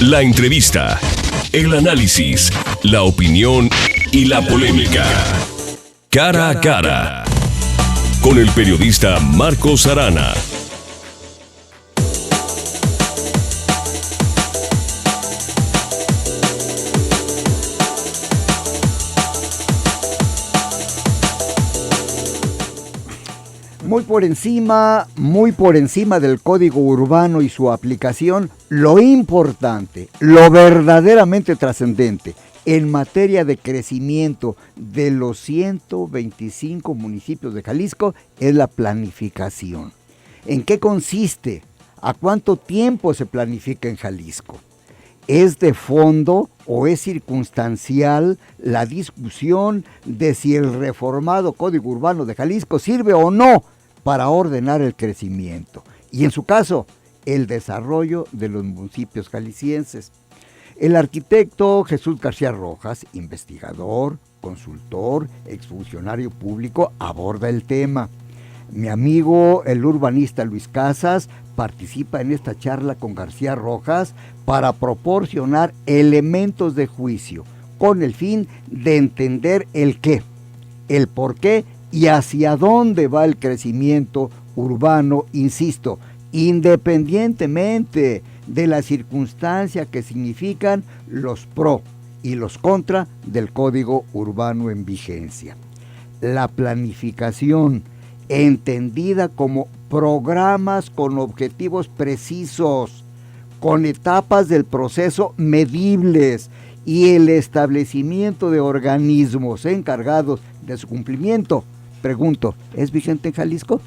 La entrevista, el análisis, la opinión y la polémica. Cara a cara. Con el periodista Marcos Arana. Muy por encima del código urbano y su aplicación, lo importante, lo verdaderamente trascendente en materia de crecimiento de los 125 municipios de Jalisco es la planificación. ¿En qué consiste? ¿A cuánto tiempo se planifica en Jalisco? ¿Es de fondo o es circunstancial la discusión de si el reformado Código Urbano de Jalisco sirve o no para ordenar el crecimiento y, en su caso, el desarrollo de los municipios jaliscienses? El arquitecto Jesús García Rojas, investigador, consultor, exfuncionario público, aborda el tema. Mi amigo, el urbanista Luis Casas, participa en esta charla con García Rojas para proporcionar elementos de juicio con el fin de entender el qué, el por qué y hacia dónde va el crecimiento urbano, insisto, independientemente de la circunstancia que significan los pro y los contra del Código Urbano en vigencia. La planificación, entendida como programas con objetivos precisos, con etapas del proceso medibles y el establecimiento de organismos encargados de su cumplimiento. Pregunto, ¿es vigente en Jalisco?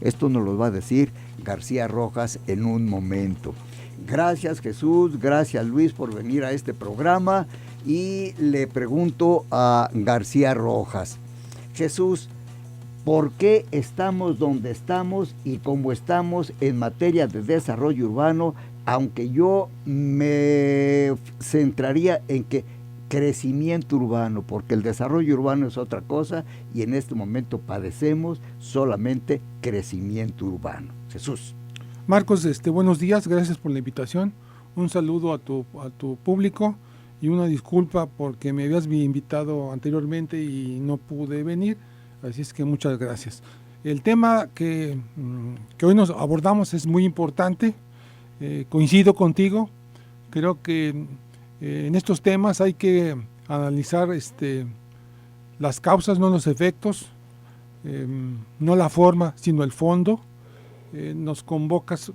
Esto nos lo va a decir García Rojas en un momento. Gracias Jesús, gracias Luis por venir a este programa y le pregunto a García Rojas. Jesús, ¿por qué estamos donde estamos y cómo estamos en materia de desarrollo urbano? Aunque yo me centraría en que crecimiento urbano, porque el desarrollo urbano es otra cosa y en este momento padecemos solamente crecimiento urbano. Jesús. Marcos, buenos días, gracias por la invitación. Un saludo a tu público y una disculpa porque me habías invitado anteriormente y no pude venir, así es que muchas gracias. El tema que hoy nos abordamos es muy importante, coincido contigo, creo que en estos temas hay que analizar las causas, no los efectos, no la forma, sino el fondo. Nos convocas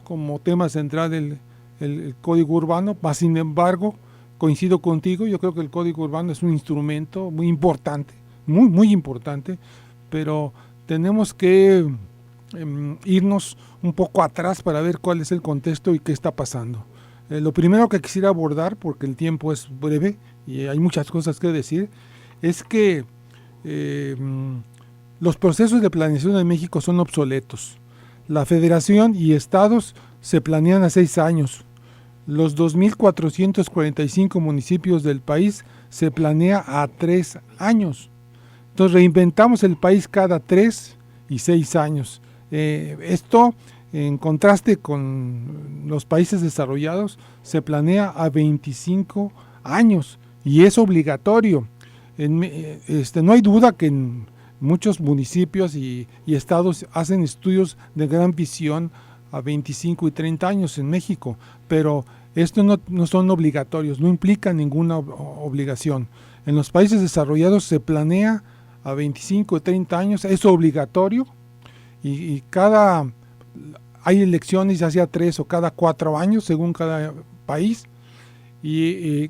como tema central el Código Urbano, mas sin embargo, coincido contigo, yo creo que el Código Urbano es un instrumento muy importante, muy importante, pero tenemos que irnos un poco atrás para ver cuál es el contexto y qué está pasando. Lo primero que quisiera abordar, porque el tiempo es breve y hay muchas cosas que decir, es que los procesos de planeación en México son obsoletos. La federación y estados se planean a 6 años. Los 2.445 municipios del país se planea a 3 años. Entonces reinventamos el país cada 3 y 6 años. Esto, en contraste con los países desarrollados, se planea a 25 años y es obligatorio. No hay duda que en muchos municipios y estados hacen estudios de gran visión a 25 y 30 años en México, pero estos no son obligatorios, no implican ninguna obligación. En los países desarrollados se planea a 25 y 30 años, es obligatorio y hay elecciones ya sea 3 o cada 4 años según cada país y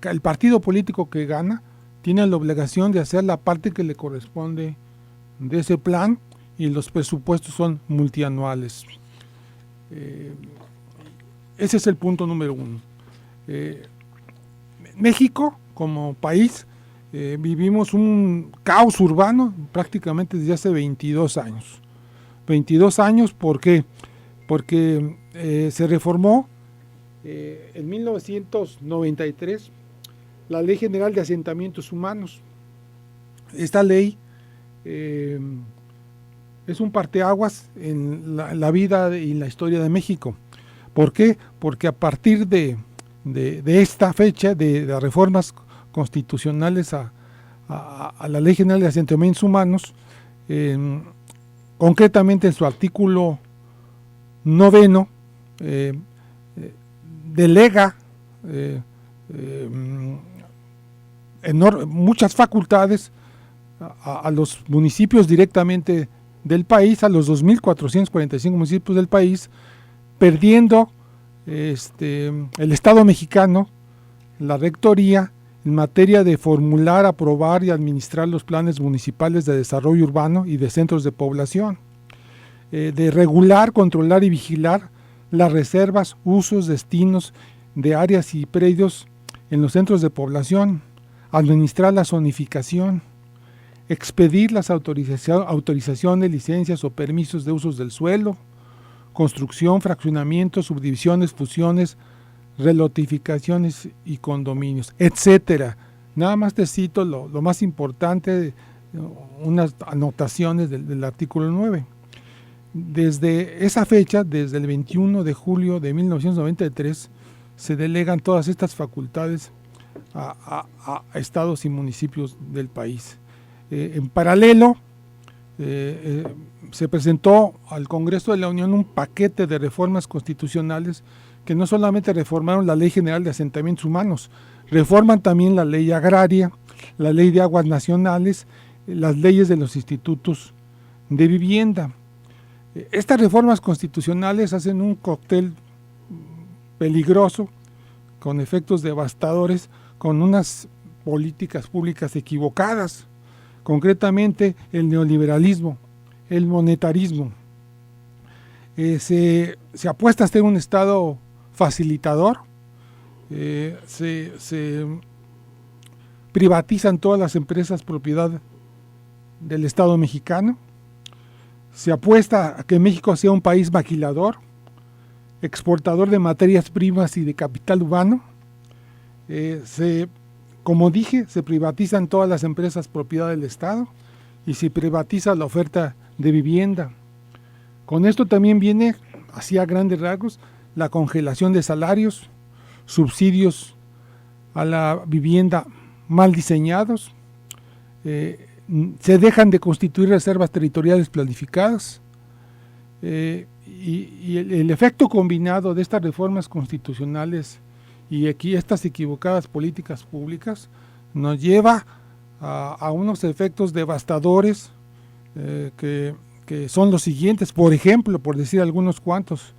el partido político que gana tiene la obligación de hacer la parte que le corresponde de ese plan y los presupuestos son multianuales. Ese es el punto número 1. México como país vivimos un caos urbano prácticamente desde hace 22 años. 22 años, ¿por qué? Porque se reformó en 1993 la Ley General de Asentamientos Humanos. Esta ley es un parteaguas en la vida y la historia de México. ¿Por qué? Porque a partir de de esta fecha, de las reformas constitucionales a la Ley General de Asentamientos Humanos, concretamente en su artículo 9, delega muchas facultades a los municipios directamente del país, a los 2.445 municipios del país, perdiendo el Estado mexicano la rectoría en materia de formular, aprobar y administrar los planes municipales de desarrollo urbano y de centros de población, de regular, controlar y vigilar las reservas, usos, destinos de áreas y predios en los centros de población, administrar la zonificación, expedir las autorizaciones, licencias o permisos de usos del suelo, construcción, fraccionamientos, subdivisiones, fusiones, relotificaciones y condominios, etcétera. Nada más te cito lo más importante, unas anotaciones del artículo 9. Desde esa fecha, desde el 21 de julio de 1993, se delegan todas estas facultades a estados y municipios del país. En paralelo, se presentó al Congreso de la Unión un paquete de reformas constitucionales que no solamente reformaron la Ley General de Asentamientos Humanos, reforman también la Ley Agraria, la Ley de Aguas Nacionales, las leyes de los institutos de vivienda. Estas reformas constitucionales hacen un cóctel peligroso, con efectos devastadores, con unas políticas públicas equivocadas, concretamente el neoliberalismo, el monetarismo. Se apuesta a ser un Estado facilitador, se privatizan todas las empresas propiedad del Estado mexicano, se apuesta a que México sea un país maquilador, exportador de materias primas y de capital humano. Como dije, se privatizan todas las empresas propiedad del Estado y se privatiza la oferta de vivienda. Con esto también viene, así a grandes rasgos, la congelación de salarios, subsidios a la vivienda mal diseñados, se dejan de constituir reservas territoriales planificadas, y el efecto combinado de estas reformas constitucionales y aquí estas equivocadas políticas públicas nos lleva a unos efectos devastadores que son los siguientes. Por ejemplo, por decir algunos cuantos,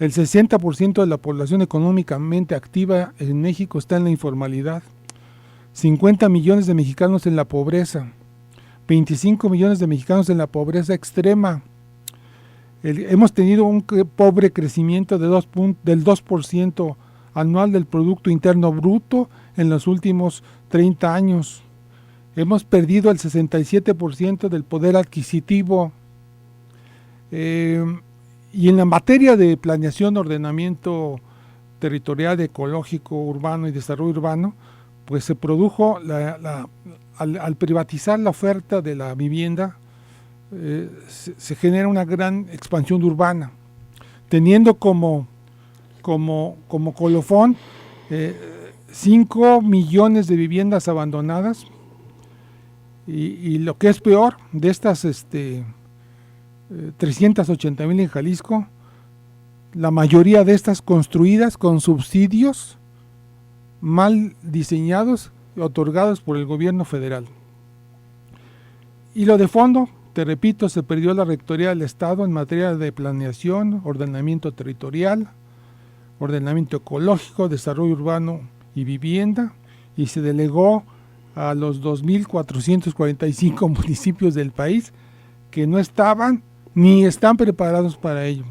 el 60% de la población económicamente activa en México está en la informalidad, 50 millones de mexicanos en la pobreza, 25 millones de mexicanos en la pobreza extrema. Hemos tenido un pobre crecimiento del 2% anual del Producto Interno Bruto en los últimos 30 años. Hemos perdido el 67% del poder adquisitivo. Y en la materia de planeación, ordenamiento territorial, ecológico, urbano y desarrollo urbano, pues se produjo, al privatizar la oferta de la vivienda, se genera una gran expansión urbana, teniendo como colofón 5 millones de viviendas abandonadas y lo que es peor, de estas 380,000 en Jalisco, la mayoría de estas construidas con subsidios mal diseñados y otorgados por el gobierno federal. Y lo de fondo, te repito, se perdió la rectoría del Estado en materia de planeación, ordenamiento territorial, ordenamiento ecológico, desarrollo urbano y vivienda, y se delegó a los 2.445 municipios del país que no estaban ni están preparados para ello.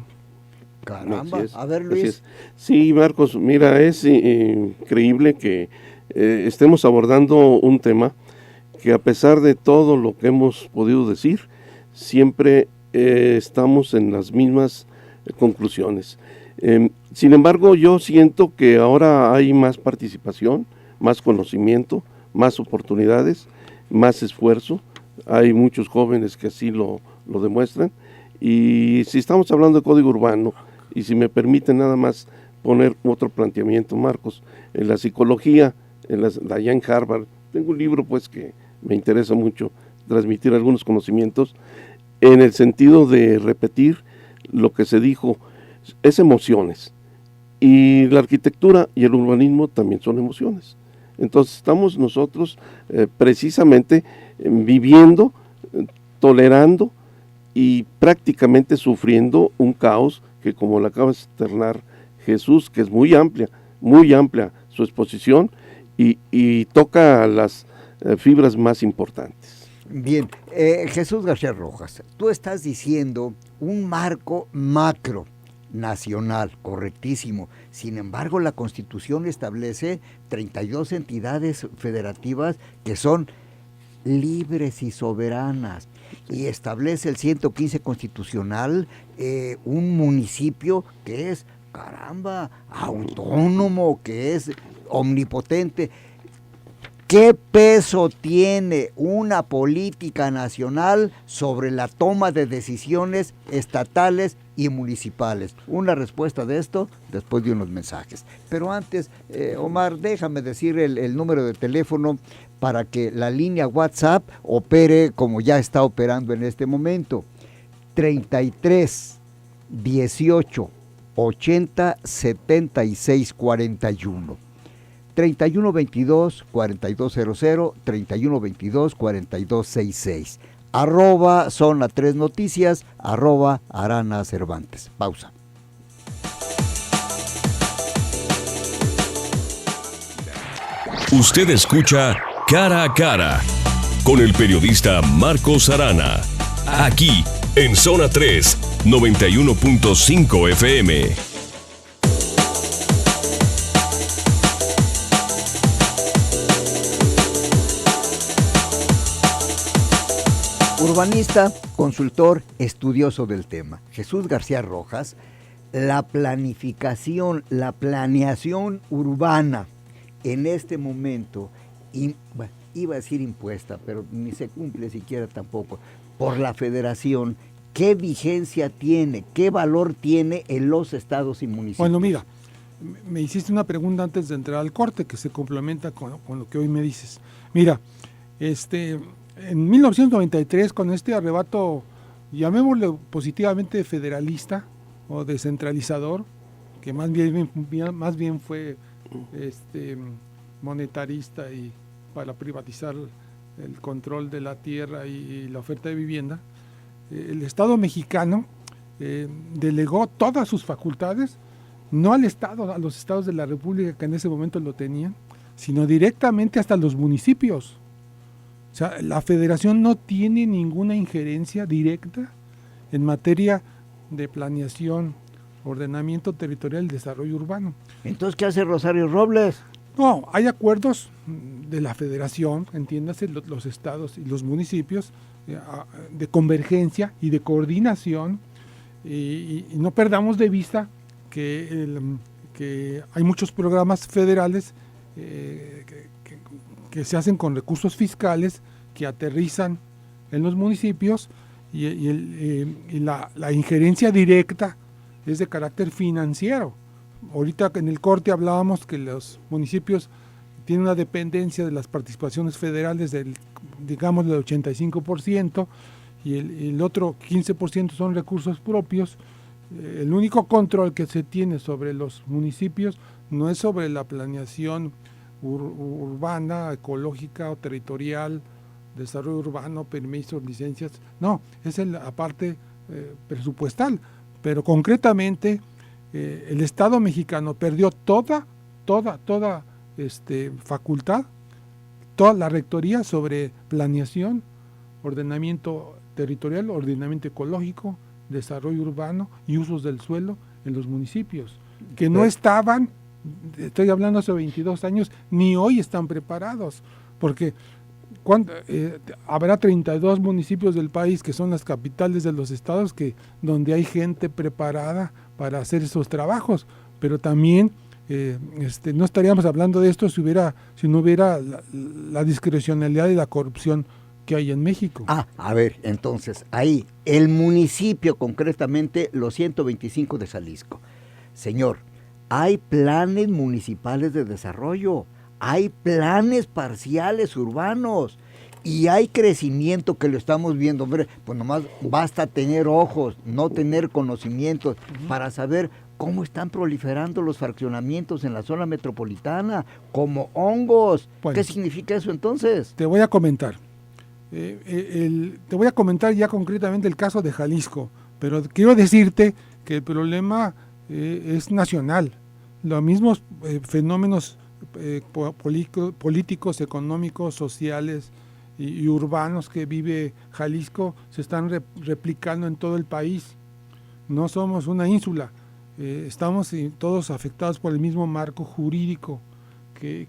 Caramba, Es, a ver, Luis. Sí, Marcos, mira, es increíble que estemos abordando un tema que, a pesar de todo lo que hemos podido decir, siempre estamos en las mismas conclusiones. Sin embargo, yo siento que ahora hay más participación, más conocimiento, más oportunidades, más esfuerzo. Hay muchos jóvenes que así lo demuestran. Y si estamos hablando de código urbano, y si me permiten nada más poner otro planteamiento, Marcos. En la psicología, allá en Harvard, tengo un libro pues que me interesa mucho transmitir algunos conocimientos en el sentido de repetir lo que se dijo, es emociones. Y la arquitectura y el urbanismo también son emociones. Entonces estamos nosotros precisamente viviendo, tolerando y prácticamente sufriendo un caos que, como lo acaba de externar Jesús, que es muy amplia su exposición y toca las fibras más importantes. Bien, Jesús García Rojas, tú estás diciendo un marco macro nacional, correctísimo. Sin embargo, la Constitución establece 32 entidades federativas que son libres y soberanas, y establece el 115 constitucional un municipio que es, caramba, autónomo, que es omnipotente. ¿Qué peso tiene una política nacional sobre la toma de decisiones estatales y municipales? Una respuesta de esto después de unos mensajes. Pero antes, Omar, déjame decir el número de teléfono para que la línea WhatsApp opere como ya está operando en este momento. 33 18 80 76 41. 3122-4200, 3122-4266. Zona 3 Noticias, Arana Cervantes. Pausa. Usted escucha Cara a Cara con el periodista Marcos Arana, aquí en Zona 3, 91.5 FM. Urbanista, consultor, estudioso del tema. Jesús García Rojas, la planificación, la planeación urbana en este momento, iba a decir impuesta, pero ni se cumple siquiera tampoco, por la Federación, ¿qué vigencia tiene, qué valor tiene en los estados y municipios? Bueno, mira, me hiciste una pregunta antes de entrar al corte que se complementa con lo que hoy me dices. Mira, en 1993, con este arrebato, llamémoslo positivamente federalista o descentralizador, que más bien fue monetarista y para privatizar el control de la tierra y la oferta de vivienda, el Estado mexicano delegó todas sus facultades, no al Estado, a los estados de la República que en ese momento lo tenían, sino directamente hasta los municipios. O sea, la Federación no tiene ninguna injerencia directa en materia de planeación, ordenamiento territorial y desarrollo urbano. Entonces, ¿qué hace Rosario Robles? No, hay acuerdos de la Federación, entiéndase, los estados y los municipios, de convergencia y de coordinación, y no perdamos de vista que hay muchos programas federales que se hacen con recursos fiscales que aterrizan en los municipios y la injerencia directa es de carácter financiero. Ahorita en el corte hablábamos que los municipios tienen una dependencia de las participaciones federales del 85%, y el otro 15% son recursos propios. El único control que se tiene sobre los municipios no es sobre la planeación urbana, ecológica o territorial, desarrollo urbano, permisos, licencias, no, es la parte presupuestal, pero concretamente el Estado mexicano perdió toda facultad, toda la rectoría sobre planeación, ordenamiento territorial, ordenamiento ecológico, desarrollo urbano y usos del suelo en los municipios, que no estaban, estoy hablando hace 22 años, ni hoy están preparados, porque habrá 32 municipios del país que son las capitales de los estados donde hay gente preparada para hacer esos trabajos, pero también no estaríamos hablando de esto si no hubiera la discrecionalidad y la corrupción que hay en México. A ver, entonces, ahí, el municipio concretamente, los 125 de Jalisco. Señor, hay planes municipales de desarrollo, hay planes parciales urbanos y hay crecimiento que lo estamos viendo. Hombre, pues nomás basta tener ojos, no tener conocimientos para saber cómo están proliferando los fraccionamientos en la zona metropolitana, como hongos. Bueno, ¿qué significa eso entonces? Te voy a comentar. Te voy a comentar ya concretamente el caso de Jalisco, pero quiero decirte que el problema es nacional. Los mismos fenómenos políticos, económicos, sociales y urbanos que vive Jalisco se están replicando en todo el país. No somos una ínsula, estamos todos afectados por el mismo marco jurídico que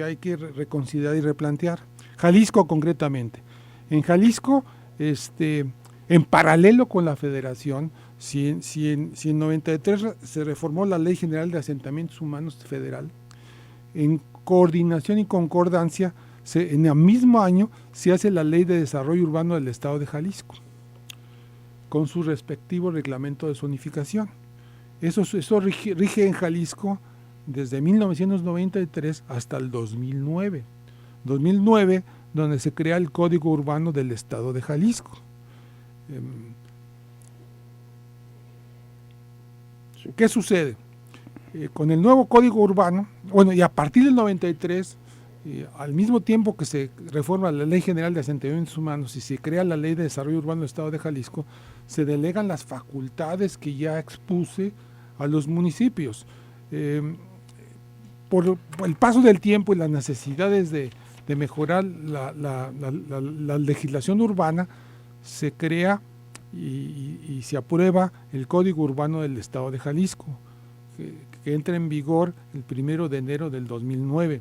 hay que reconsiderar y replantear. Jalisco concretamente. En Jalisco, en paralelo con la federación, si en 93 se reformó la Ley General de Asentamientos Humanos Federal, en coordinación y concordancia, en el mismo año se hace la Ley de Desarrollo Urbano del Estado de Jalisco, con su respectivo reglamento de zonificación. Eso rige en Jalisco desde 1993 hasta el 2009. 2009, donde se crea el Código Urbano del Estado de Jalisco. ¿Qué sucede? Con el nuevo Código Urbano, y a partir del 93, al mismo tiempo que se reforma la Ley General de Asentamientos Humanos y se crea la Ley de Desarrollo Urbano del Estado de Jalisco, se delegan las facultades que ya expuse a los municipios. Por el paso del tiempo y las necesidades de mejorar la legislación urbana, se crea y se aprueba el Código Urbano del Estado de Jalisco, que entra en vigor el 1 de enero del 2009.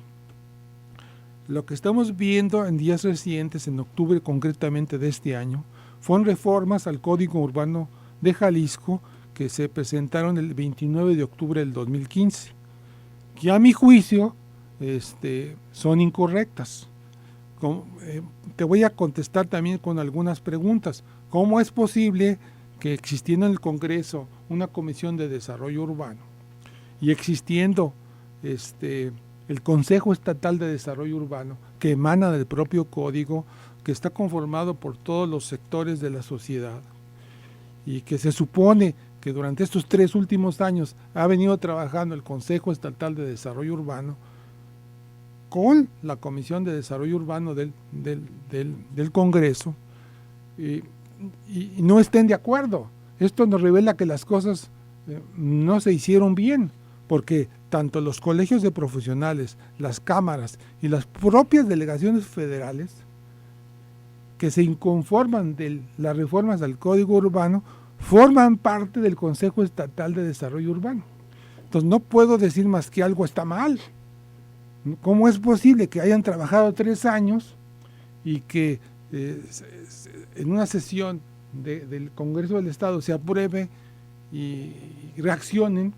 Lo que estamos viendo en días recientes, en octubre concretamente de este año, fueron reformas al Código Urbano de Jalisco que se presentaron el 29 de octubre del 2015, que a mi juicio son incorrectas. Te voy a contestar también con algunas preguntas. ¿Cómo es posible que existiendo en el Congreso una Comisión de Desarrollo Urbano y existiendo el Consejo Estatal de Desarrollo Urbano, que emana del propio código, que está conformado por todos los sectores de la sociedad y que se supone que durante estos 3 últimos años ha venido trabajando el Consejo Estatal de Desarrollo Urbano con la Comisión de Desarrollo Urbano del Congreso, y no estén de acuerdo? Esto nos revela que las cosas no se hicieron bien, porque tanto los colegios de profesionales, las cámaras y las propias delegaciones federales que se inconforman de las reformas del Código Urbano forman parte del Consejo Estatal de Desarrollo Urbano. Entonces no puedo decir más que algo está mal. ¿Cómo es posible que hayan trabajado 3 años y que en una sesión del Congreso del Estado se apruebe y reaccionen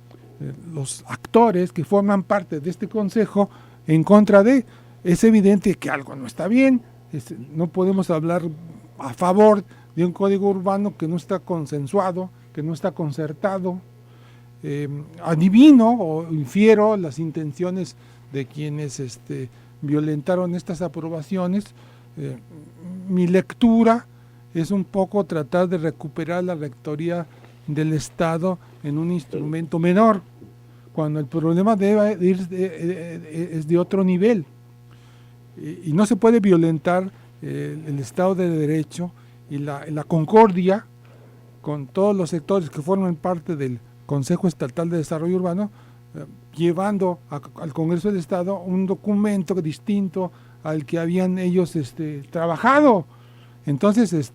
los actores que forman parte de este consejo en contra de? Es evidente que algo no está bien. No podemos hablar a favor de un código urbano que no está consensuado, que no está concertado. Adivino o infiero las intenciones de quienes violentaron estas aprobaciones. Mi lectura es un poco tratar de recuperar la rectoría del Estado en un instrumento menor, cuando el problema debe ir es de otro nivel. Y no se puede violentar el Estado de Derecho y la concordia con todos los sectores que forman parte del Consejo Estatal de Desarrollo Urbano, llevando al Congreso del Estado un documento distinto al que habían ellos trabajado. Entonces,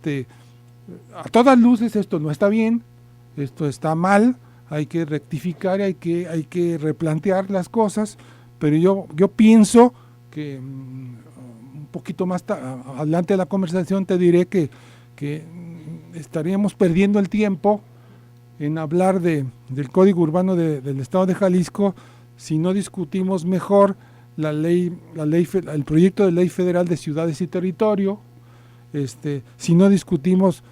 a todas luces esto no está bien, esto está mal, hay que rectificar, hay que replantear las cosas, pero yo pienso que un poquito más adelante de la conversación te diré que estaríamos perdiendo el tiempo en hablar del Código Urbano del Estado de Jalisco si no discutimos mejor el proyecto de Ley Federal de Ciudades y Territorio, si no discutimos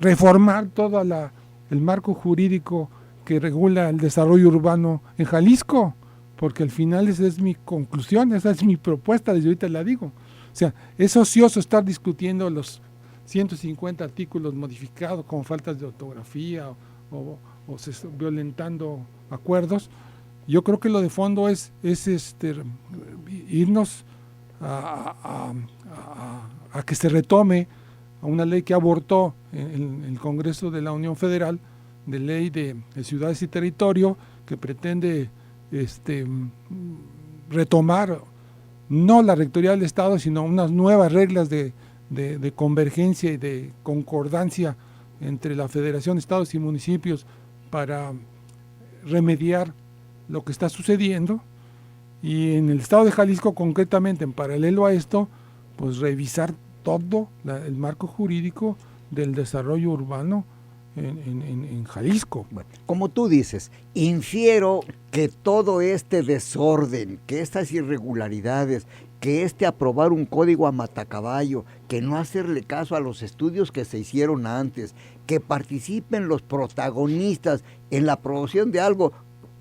reformar todo el marco jurídico que regula el desarrollo urbano en Jalisco, porque al final esa es mi conclusión, esa es mi propuesta, desde ahorita la digo. O sea, es ocioso estar discutiendo los 150 artículos modificados con faltas de ortografía o violentando acuerdos. Yo creo que lo de fondo es irnos a que se retome a una ley que abortó en el Congreso de la Unión Federal, de ley de ciudades y territorio, que pretende retomar no la rectoría del Estado, sino unas nuevas reglas de convergencia y de concordancia entre la Federación de Estados y municipios para remediar lo que está sucediendo. Y en el Estado de Jalisco, concretamente, en paralelo a esto, pues revisar todo el marco jurídico del desarrollo urbano en Jalisco. Bueno, como tú dices, infiero que todo este desorden, que estas irregularidades, que aprobar un código a matacaballo, que no hacerle caso a los estudios que se hicieron antes, que participen los protagonistas en la aprobación de algo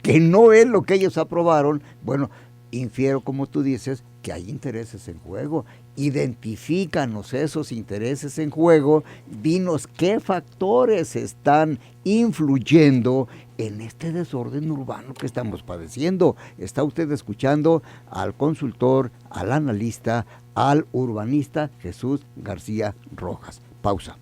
que no es lo que ellos aprobaron, bueno, infiero, como tú dices, que hay intereses en juego. Identifícanos esos intereses en juego, dinos qué factores están influyendo en este desorden urbano que estamos padeciendo. Está usted escuchando al consultor, al analista, al urbanista Jesús García Rojas. Pausa.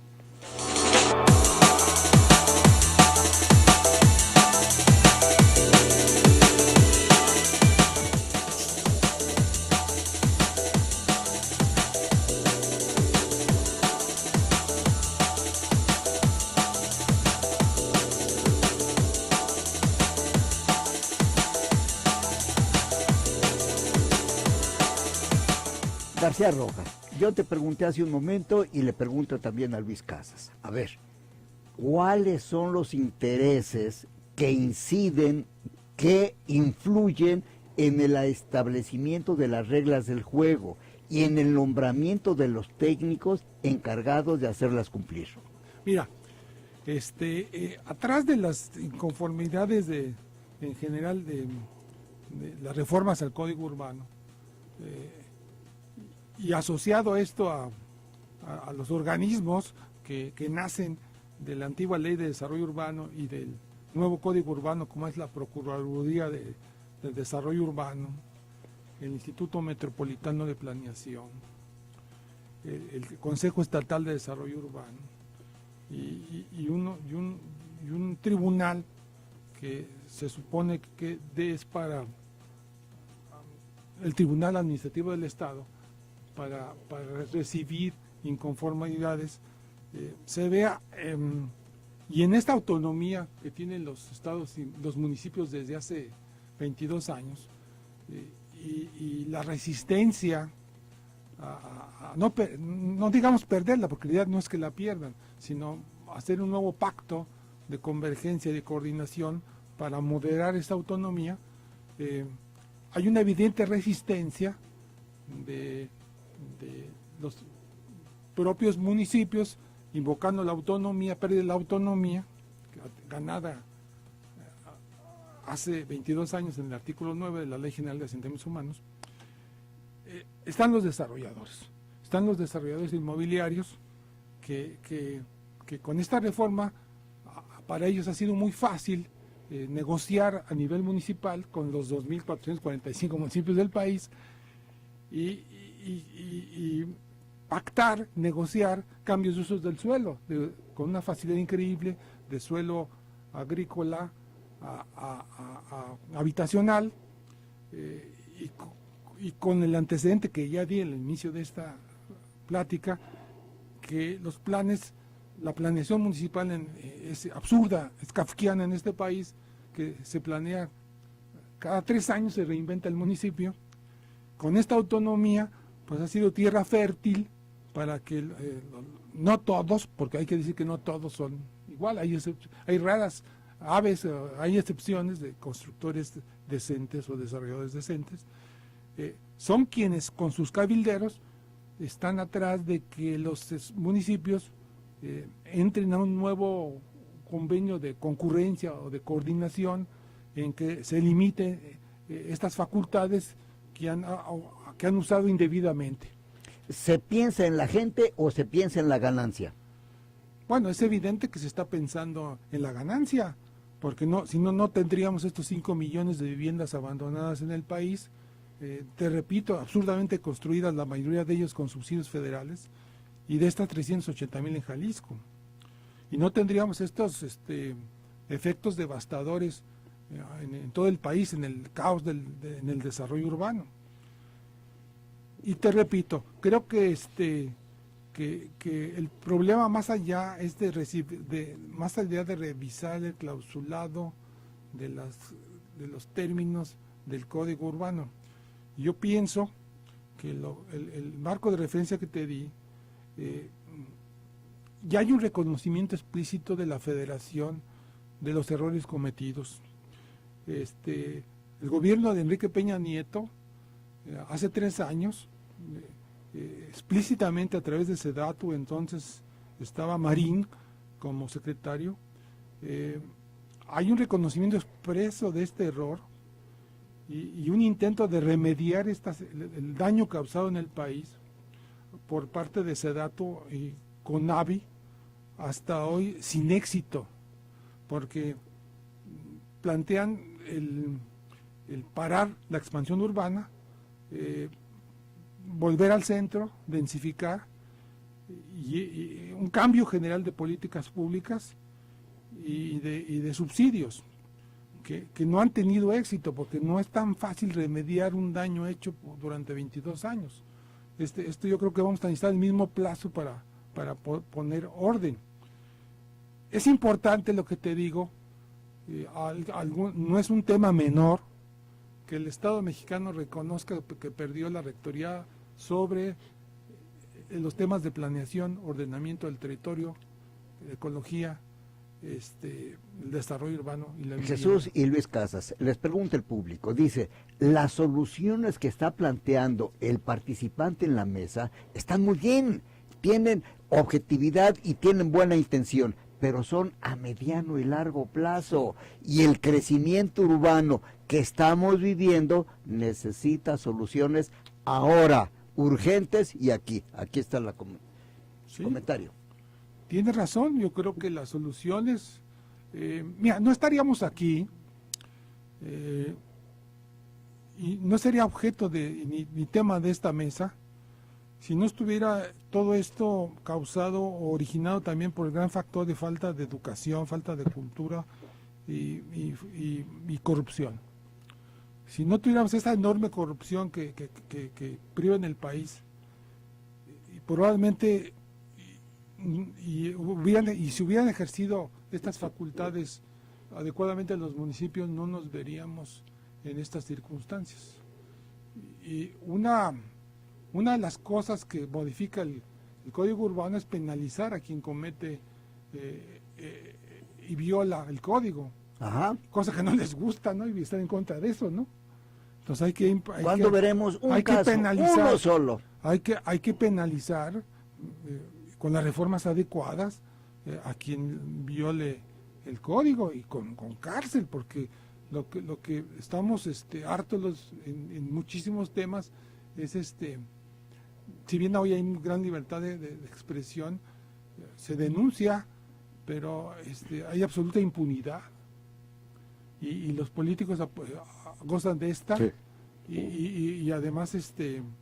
García Rojas, yo te pregunté hace un momento y le pregunto también a Luis Casas. A ver, ¿cuáles son los intereses que inciden, que influyen en el establecimiento de las reglas del juego y en el nombramiento de los técnicos encargados de hacerlas cumplir? Mira, atrás de las inconformidades en general de las reformas al Código Urbano, y asociado esto a los organismos que nacen de la antigua Ley de Desarrollo Urbano y del nuevo Código Urbano, como es la Procuraduría del Desarrollo Urbano, el Instituto Metropolitano de Planeación, el Consejo Estatal de Desarrollo Urbano y un tribunal que se supone que es para el Tribunal Administrativo del Estado, para recibir inconformidades, se vea, y en esta autonomía que tienen los estados y los municipios desde hace 22 años, y la resistencia a no digamos perderla, porque en realidad no es que la pierdan, sino hacer un nuevo pacto de convergencia y de coordinación para moderar esta autonomía. Hay una evidente resistencia de los propios municipios invocando la autonomía, pérdida de la autonomía ganada hace 22 años en el artículo 9 de la Ley General de Asentamientos Humanos. Están los desarrolladores inmobiliarios que con esta reforma para ellos ha sido muy fácil negociar a nivel municipal con los 2.445 municipios del país y pactar, negociar cambios de usos del suelo con una facilidad increíble, de suelo agrícola a habitacional, y con el antecedente que ya di en el inicio de esta plática, que los planes, la planeación municipal es absurda, es kafkiana en este país, que se planea cada 3 años, se reinventa el municipio. Con esta autonomía pues ha sido tierra fértil para que no todos, porque hay que decir que no todos son igual, hay raras aves, hay excepciones de constructores decentes o desarrolladores decentes, son quienes con sus cabilderos están atrás de que los municipios entren a un nuevo convenio de concurrencia o de coordinación en que se limite estas facultades que han usado indebidamente. ¿Se piensa en la gente o se piensa en la ganancia? Bueno, es evidente que se está pensando en la ganancia, porque si no tendríamos estos 5 millones de viviendas abandonadas en el país, te repito, absurdamente construidas, la mayoría de ellos con subsidios federales, y de estas 380,000 en Jalisco. Y no tendríamos estos efectos devastadores en todo el país, en el caos en el desarrollo urbano. Y te repito, creo que el problema más allá es más allá de revisar el clausulado de los términos del Código Urbano. Yo pienso que el marco de referencia que te di, ya hay un reconocimiento explícito de la Federación de los errores cometidos. El gobierno de Enrique Peña Nieto, hace 3 años, explícitamente a través de SEDATU, entonces estaba Marín como secretario, hay un reconocimiento expreso de este error y un intento de remediar el daño causado en el país por parte de SEDATU y CONAVI, hasta hoy sin éxito, porque plantean el parar la expansión urbana, volver al centro, densificar, y un cambio general de políticas públicas y de subsidios que no han tenido éxito, porque no es tan fácil remediar un daño hecho durante 22 años. Esto yo creo que vamos a necesitar el mismo plazo para poner orden. Es importante lo que te digo, no es un tema menor que el Estado mexicano reconozca que perdió la rectoría sobre los temas de planeación, ordenamiento del territorio, ecología, el desarrollo urbano y la vivienda. Jesús y Luis Casas, les pregunta el público, dice, las soluciones que está planteando el participante en la mesa están muy bien, tienen objetividad y tienen buena intención, pero son a mediano y largo plazo, y el crecimiento urbano que estamos viviendo necesita soluciones ahora, urgentes, y aquí está el comentario. Tiene razón, yo creo que las soluciones, mira, no estaríamos aquí, y no sería objeto ni tema de esta mesa, si no estuviera todo esto causado o originado también por el gran factor de falta de educación, falta de cultura y corrupción. Si no tuviéramos esa enorme corrupción que priva en el país, y probablemente si hubieran ejercido estas facultades adecuadamente en los municipios, no nos veríamos en estas circunstancias. Y una de las cosas que modifica el Código Urbano es penalizar a quien comete y viola el código. Ajá. Cosa que no les gusta, ¿no? Y están en contra de eso, ¿no? Entonces ¿cuándo veremos un caso, uno solo? Hay que penalizar con las reformas adecuadas a quien viole el código y con cárcel, porque lo que estamos hartos en muchísimos temas es si bien hoy hay gran libertad de expresión, se denuncia, pero hay absoluta impunidad y los políticos gozan de esta. Sí. Y además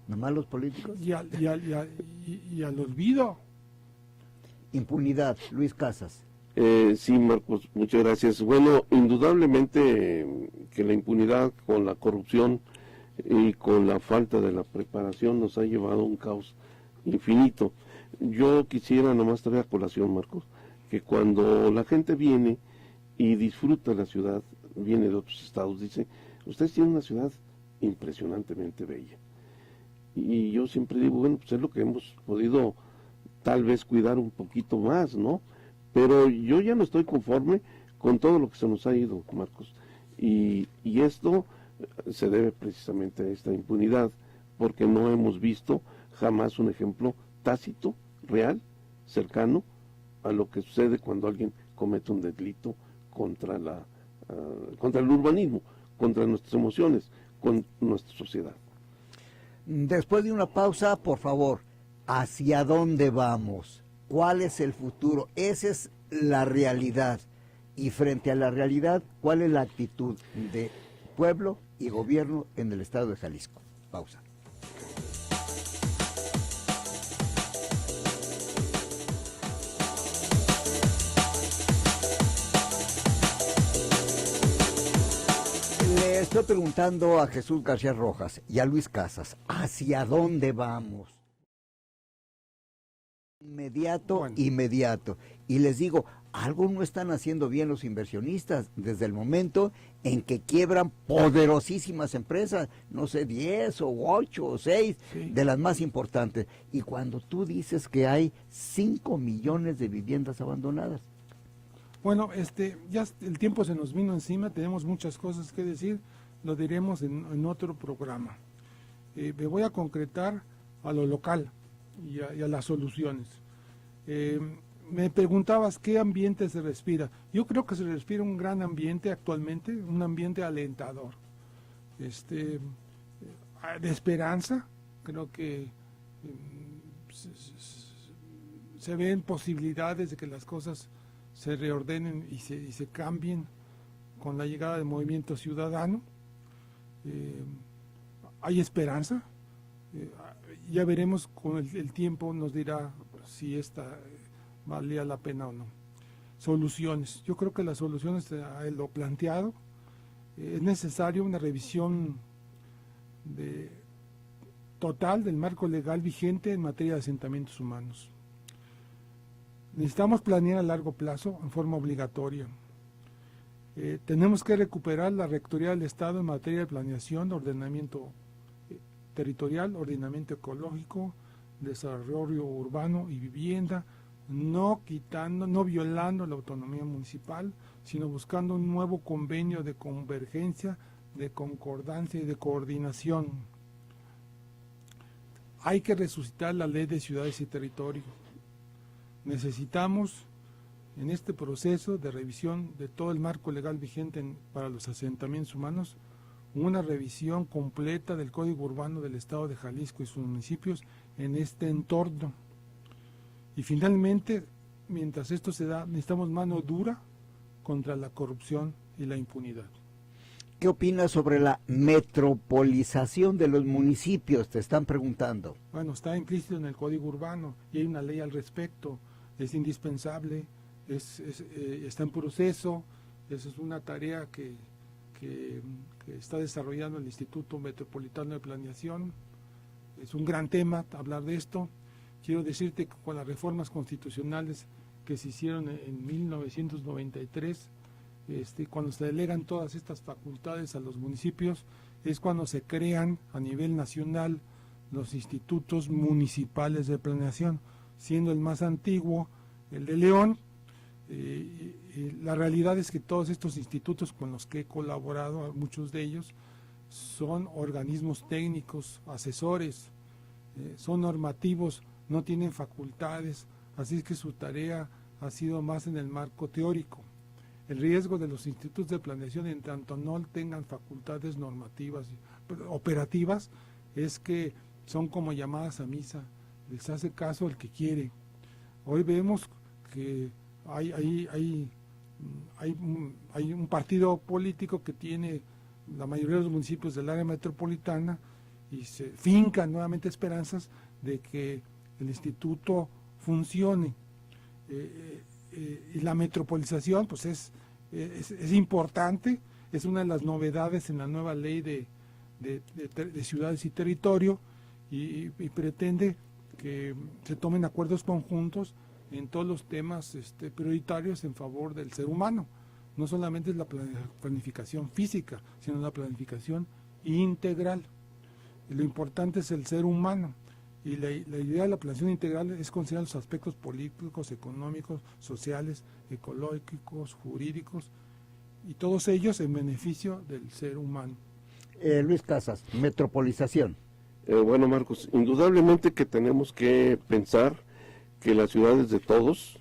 nomás los políticos y al olvido. Impunidad. Luis Casas. Sí, Marcos, muchas gracias. Bueno, indudablemente que la impunidad con la corrupción y con la falta de la preparación nos ha llevado a un caos infinito. Yo quisiera nomás traer a colación, Marcos, que cuando la gente viene y disfruta la ciudad, viene de otros estados, dice, ustedes tienen una ciudad impresionantemente bella. Y yo siempre digo, bueno, pues es lo que hemos podido tal vez cuidar un poquito más, ¿no? Pero yo ya no estoy conforme con todo lo que se nos ha ido, Marcos. Y esto se debe precisamente a esta impunidad, porque no hemos visto jamás un ejemplo tácito, real, cercano a lo que sucede cuando alguien comete un delito contra contra el urbanismo, contra nuestras emociones, con nuestra sociedad. Después de una pausa, por favor, ¿hacia dónde vamos? ¿Cuál es el futuro? Esa es la realidad. Y frente a la realidad, ¿cuál es la actitud de pueblo y gobierno en el estado de Jalisco? Pausa. Le estoy preguntando a Jesús García Rojas y a Luis Casas, ¿hacia dónde vamos? Inmediato. Y les digo, algo no están haciendo bien los inversionistas desde el momento en que quiebran poderosísimas empresas, no sé, 10 o 8 o 6 de las más importantes. Y cuando tú dices que hay 5 millones de viviendas abandonadas. Bueno, ya el tiempo se nos vino encima, tenemos muchas cosas que decir, lo diremos en otro programa. Me voy a concretar a lo local y a las soluciones. Me preguntabas qué ambiente se respira. Yo creo que se respira un gran ambiente actualmente, un ambiente alentador, de esperanza. Creo que se ven posibilidades de que las cosas se reordenen y se cambien con la llegada del movimiento ciudadano. Hay esperanza. Ya veremos con el tiempo, nos dirá si esta valía la pena o no. Soluciones. Yo creo que las soluciones, lo planteado, es necesario una revisión total del marco legal vigente en materia de asentamientos humanos. Necesitamos planear a largo plazo en forma obligatoria. Tenemos que recuperar la Rectoría del Estado en materia de planeación, ordenamiento territorial, ordenamiento ecológico, desarrollo urbano y vivienda, no violando la autonomía municipal, sino buscando un nuevo convenio de convergencia, de concordancia y de coordinación. Hay que resucitar la ley de ciudades y territorio. Necesitamos, en este proceso de revisión de todo el marco legal vigente para los asentamientos humanos, una revisión completa del Código Urbano del Estado de Jalisco y sus municipios en este entorno. Y finalmente, mientras esto se da, necesitamos mano dura contra la corrupción y la impunidad. ¿Qué opinas sobre la metropolización de los municipios? Te están preguntando. Bueno, está implícito en el Código Urbano y hay una ley al respecto. Es indispensable, está en proceso. Esa es una tarea que está desarrollando el Instituto Metropolitano de Planeación. Es un gran tema hablar de esto. Quiero decirte que con las reformas constitucionales que se hicieron en 1993, cuando se delegan todas estas facultades a los municipios, es cuando se crean a nivel nacional los institutos municipales de planeación, siendo el más antiguo el de León. La realidad es que todos estos institutos con los que he colaborado, muchos de ellos, son organismos técnicos, asesores, son normativos, no tienen facultades, así es que su tarea ha sido más en el marco teórico. El riesgo de los institutos de planeación, en tanto no tengan facultades normativas, operativas, es que son como llamadas a misa, les hace caso el que quiere. Hoy vemos que hay un partido político que tiene la mayoría de los municipios del área metropolitana y se fincan nuevamente esperanzas de que el instituto funcione. Y la metropolización pues es importante, es una de las novedades en la nueva ley de ciudades y territorio y pretende que se tomen acuerdos conjuntos en todos los temas prioritarios en favor del ser humano. No solamente es la planificación física, sino la planificación integral. Y lo importante es el ser humano. Y la idea de la planeación integral es considerar los aspectos políticos, económicos, sociales, ecológicos, jurídicos, y todos ellos en beneficio del ser humano. Luis Casas, metropolización. Bueno, Marcos, indudablemente que tenemos que pensar que la ciudad es de todos,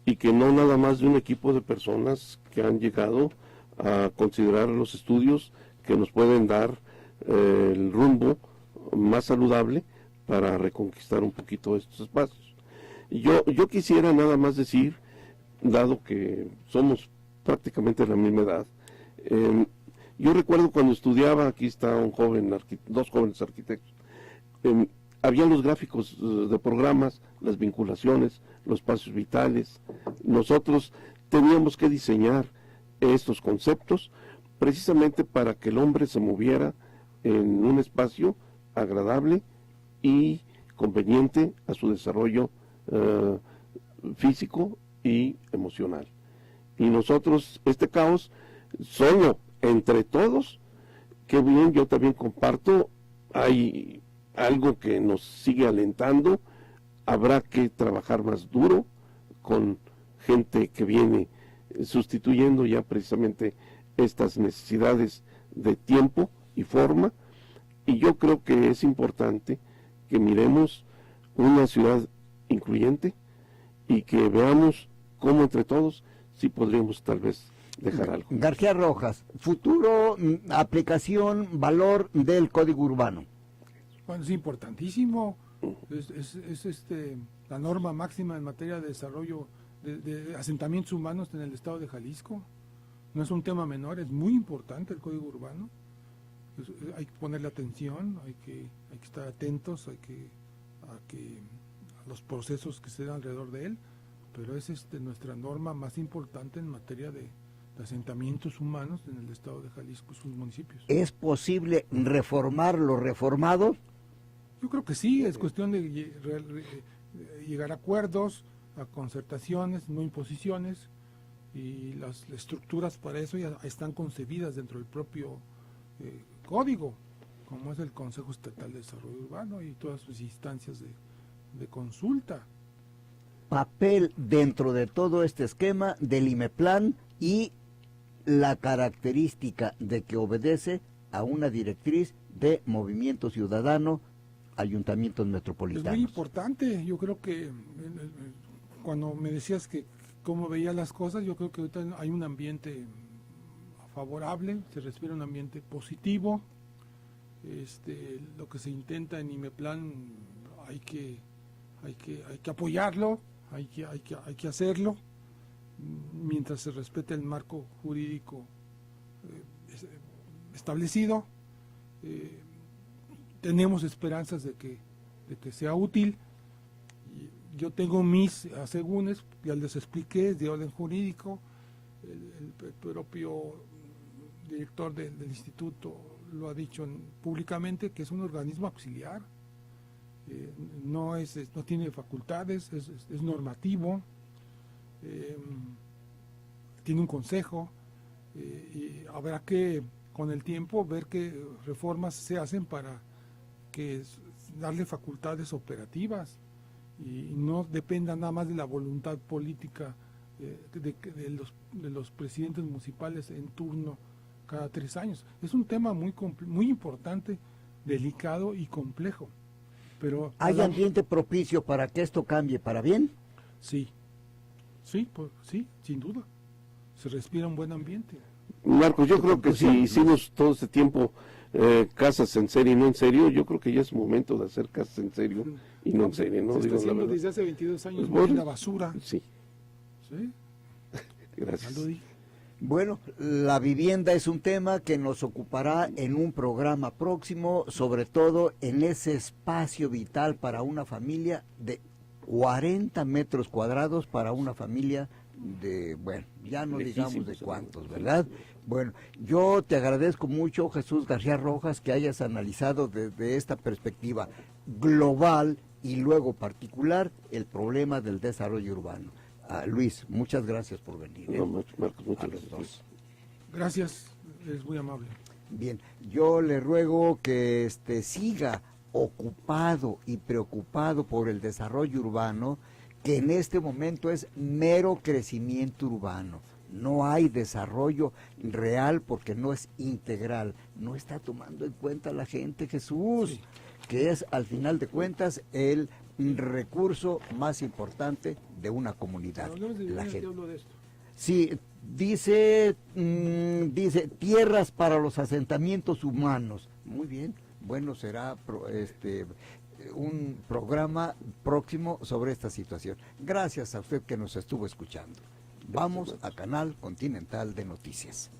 y que no nada más de un equipo de personas que han llegado a considerar los estudios que nos pueden dar el rumbo más saludable para reconquistar un poquito estos espacios. Yo quisiera nada más decir, dado que somos prácticamente de la misma edad, yo recuerdo cuando estudiaba, aquí está un joven, dos jóvenes arquitectos, había los gráficos de programas, las vinculaciones, los espacios vitales. Nosotros teníamos que diseñar estos conceptos precisamente para que el hombre se moviera en un espacio agradable y conveniente a su desarrollo físico y emocional. Y nosotros, este caos, solo entre todos, qué bien, yo también comparto, hay algo que nos sigue alentando, habrá que trabajar más duro con gente que viene sustituyendo ya precisamente estas necesidades de tiempo y forma, y yo creo que es importante que miremos una ciudad incluyente y que veamos cómo entre todos sí podríamos tal vez dejar algo. García Rojas, futuro, aplicación, valor del Código Urbano. Bueno, es importantísimo, es la norma máxima en materia de desarrollo de asentamientos humanos en el estado de Jalisco. No es un tema menor, es muy importante el Código Urbano. Hay que ponerle atención, hay que estar atentos, a los procesos que se dan alrededor de él, pero es nuestra norma más importante en materia de asentamientos humanos en el estado de Jalisco y sus municipios. ¿Es posible reformar lo reformado? Yo creo que sí, es cuestión de llegar a acuerdos, a concertaciones, no imposiciones, y las estructuras para eso ya están concebidas dentro del propio código, como es el Consejo Estatal de Desarrollo Urbano y todas sus instancias de consulta. Papel dentro de todo este esquema del IMEPLAN y la característica de que obedece a una directriz de movimiento ciudadano, ayuntamientos metropolitanos. Es muy importante, yo creo que cuando me decías que cómo veía las cosas, yo creo que ahorita hay un ambiente favorable, se respira un ambiente positivo. Lo que se intenta en IMEPLAN hay que apoyarlo, hay que hacerlo mientras se respete el marco jurídico establecido. Tenemos esperanzas de que sea útil. Yo tengo mis asegúnes, ya les expliqué, de orden jurídico. El propio director del instituto lo ha dicho públicamente, que es un organismo auxiliar, no tiene facultades, es normativo, tiene un consejo, y habrá que con el tiempo ver qué reformas se hacen para darle facultades operativas y no dependa nada más de la voluntad política de los presidentes municipales en turno cada 3 años. Es un tema muy importante, delicado y complejo. Pero ¿hay ambiente propicio para que esto cambie para bien? Sí, sin duda. Se respira un buen ambiente. Marcos, yo creo que si hicimos todo este tiempo casas en serio y no en serio, yo creo que ya es momento de hacer casas en serio y no en serio, ¿no? Se está haciendo desde hace 22 años la basura. Sí. ¿Sí? Gracias. Bueno, la vivienda es un tema que nos ocupará en un programa próximo, sobre todo en ese espacio vital para una familia de 40 metros cuadrados para una familia de, bueno, ya no digamos de cuántos, ¿verdad? Bueno, yo te agradezco mucho, Jesús García Rojas, que hayas analizado desde esta perspectiva global y luego particular el problema del desarrollo urbano. Luis, muchas gracias por venir. No, Marcos, muchas gracias. Gracias, es muy amable. Bien, yo le ruego que siga ocupado y preocupado por el desarrollo urbano, que en este momento es mero crecimiento urbano. No hay desarrollo real porque no es integral. No está tomando en cuenta la gente, Jesús, sí, que es al final de cuentas el recurso más importante de una comunidad, Hablemos de la viviendas, gente. yo hablo de esto. Sí, dice tierras para los asentamientos humanos. Muy bien, bueno, será un programa próximo sobre esta situación. Gracias a usted que nos estuvo escuchando. Vamos a Canal Continental de Noticias.